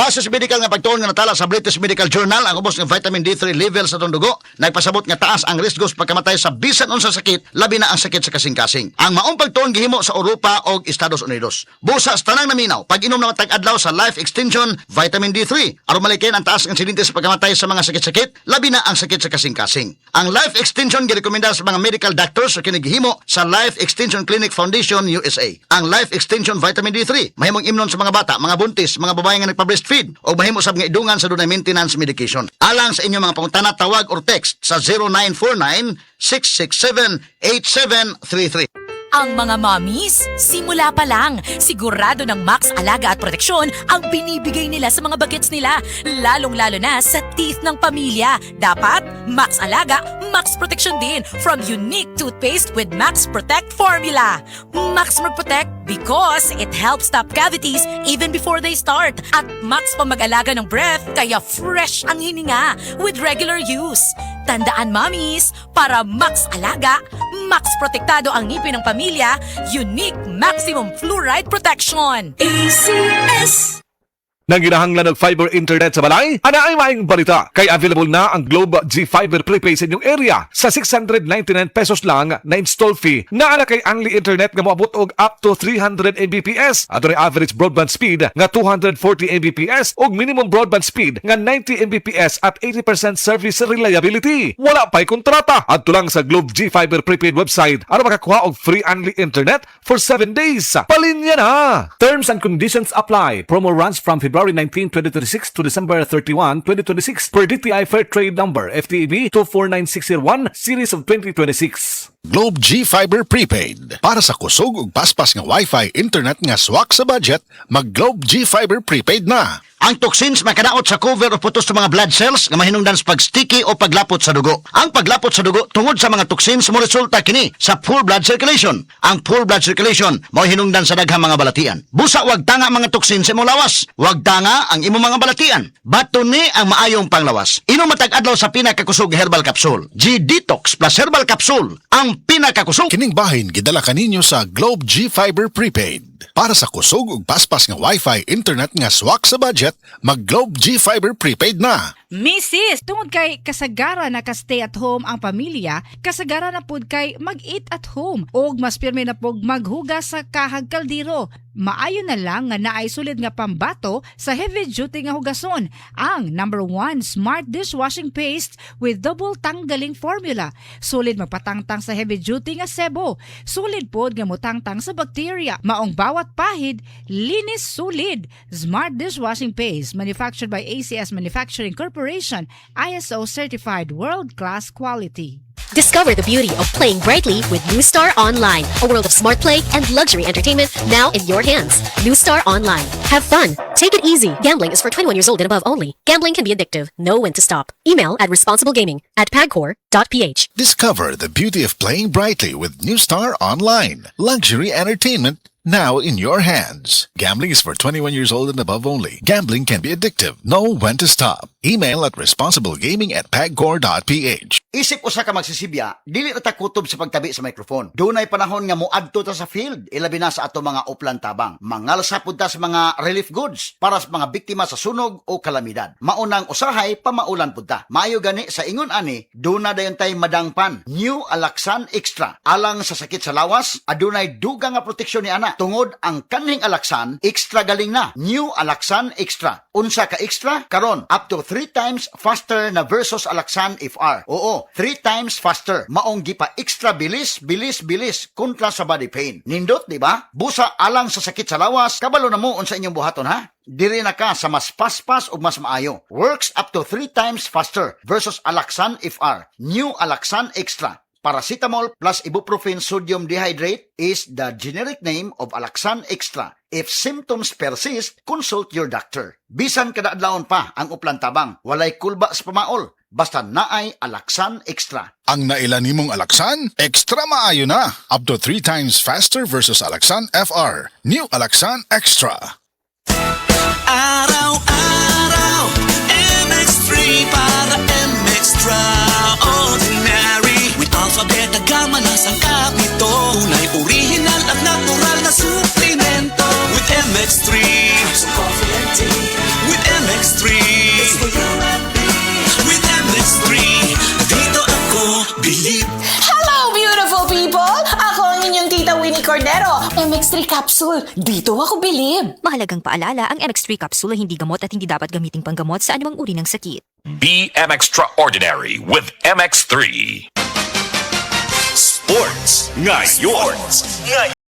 Base sa medical nga pagtuon nga natala sa British Medical Journal, ang ubos ng vitamin D3 level sa tong dugo nagpasabot nga taas ang risk sa pagkamatay sa bisan unsa sakit, labi na ang sakit sa kasing-kasing. Ang maong pagtuon gihimo sa Europa o Estados Unidos. Busa sa tanang naminaw, pag-inom na tag-adlaw sa Life Extension Vitamin D3 aron malikin ang taas ng insidente sa pagkamatay sa mga sakit-sakit, labi na ang sakit sa kasing-kasing. Ang Life Extension girekomenda sa mga medical doctors sa kinigihimo sa Life Extension Clinic Foundation USA. Ang Life Extension Vitamin D3 mahimong imnon sa mga bata, mga buntis, mga babae nga nagpa-breastfeed o mahimo sa mga idungan sa dunay maintenance medication. Alang sa inyong mga pangutana, tawag or text sa 0949-667-8733. Ang mga mommies, simula pa lang, sigurado ng Max Alaga at Proteksyon ang binibigay nila sa mga bagets nila, lalong-lalo na sa teeth ng pamilya. Dapat Max Alaga, Max Protection din from unique toothpaste with Max Protect formula. Max Protect because it helps stop cavities even before they start. At Max pang mag-alaga ng breath kaya fresh ang hininga with regular use. Tandaan mommies, para Max Alaga, Max Protektado ang ngipin ng pamilya, unique maximum fluoride protection. ACS! Nang ginahanglan ng fiber internet sa balay, ana ay maing balita. Kay available na ang Globe G Fiber Prepaid sa inyong area. Sa 699 pesos lang na install fee. Naala kay only internet nga moabot og up to 300 Mbps. Adto average broadband speed nga 240 Mbps ug minimum broadband speed nga 90 Mbps at 80% service reliability. Wala pa'y kontrata. Adto lang sa Globe G Fiber Prepaid website aron makakuha og free only internet for 7 days. Palinya na! Terms and conditions apply. Promo runs from February 19, 2026 to December 31, 2026 per DTI Fair Trade Number FTEB 249601 Series of 2026. Globe G Fiber Prepaid. Para sa kusog ug paspas nga Wi-Fi internet nga swak sa budget, mag Globe G Fiber Prepaid na. Ang toxins makadaot sa cover o putos sa mga blood cells nga mahinungdan sa pag-sticky o paglapot sa dugo. Ang paglapot sa dugo tungod sa mga toxins mo resulta kini sa full blood circulation. Ang full blood circulation mao hinungdan sa daghang mga balatian. Busa wag tanga mga toxins sa imong lawas. Wag tanga ang imong mga balatian. Bato ni ang maayong panglawas. Inom matag adlaw sa pinakakusog herbal capsule. G-Detox plus herbal capsule. Ang pinakakusog. Kining bahin gidala kaninyo sa Globe G Fiber Prepaid. Para sa kusog ug paspas nga Wi-Fi internet nga swak sa budget, mag Globe G Fiber Prepaid na. Mrs. Tungod kay kasagara na ka-stay at home ang pamilya, kasagara na pud kay mag-eat at home og mas pirmi na pug maghugas sa kahag kaldero. Maayo na lang nga naay sulid nga pambato sa heavy duty nga hugason, ang #1 Smart Dishwashing Paste with double tanggaling formula. Sulid magpatangtang sa heavy duty nga sebo, sulid pod nga motangtang sa bacteria, maong bawat pahid linis sulid. Smart Dishwashing Paste manufactured by ACS Manufacturing Corporation, ISO certified world-class quality. Discover the beauty of playing brightly with New Star Online, a world of smart play and luxury entertainment now in your hands. New Star Online. Have fun. Take it easy. Gambling is for 21 years old and above only. Gambling can be addictive. Know when to stop. Email at responsiblegaming@pagcor.ph. Discover the beauty of playing brightly with New Star Online. Luxury entertainment now in your hands. Gambling is for 21 years old and above only. Gambling can be addictive. Know when to stop. Email at responsiblegaming@pagcor.ph. Isip usa ka magsisibya, dili ta kutob sa pagtabi sa microphone. Dunay panahon nga moadto ta sa field, ilabi na sa ato mga uplan tabang. Mangalsa pud ta sa mga relief goods para sa mga biktima sa sunog o kalamidad. Maunang usahay pamaulan pud ta. Maayo gani sa ingon ani, duna dayon tay madangpan. New Alaxan Extra. Alang sa sakit sa lawas, adunay dugang nga proteksyon ni ana. Tungod ang kanhing Alaxan, extra galing na. New Alaxan Extra. Unsa ka extra? Karon up to 3 times faster na versus Alaxan FR. Oo, 3 times faster. Maong gipa extra bilis kontra sa body pain. Nindot, di ba? Busa alang sa sakit sa lawas, kabalo na mo unsa inyong buhaton ha? Diri na ka sa mas paspas ug mas maayo. Works up to 3 times faster versus Alaxan FR. New Alaxan Extra. Paracetamol plus ibuprofen sodium dehydrate is the generic name of Alaxan Extra. If symptoms persist, consult your doctor. Bisan kada adlawon pa ang uplan tabang, walay kulba sa pamaol, basta naay Alaxan Extra. Ang nailan nimong Alaxan, extra maayo na. Up to 3 times faster versus Alaxan FR. New Alaxan Extra. Araw-araw, MX3 para MX-Traordinary. With alphabet na gama na sangkap nito. Tunay original at natural na suplemento. With MX3, so coffee and tea. With MX3 capsule. Dito ako bilib. Mahalagang paalala, ang MX3 capsule ay hindi gamot at hindi dapat gamiting panggamot sa anumang uri ng sakit. BM Extraordinary with MX3. Sports ngayon.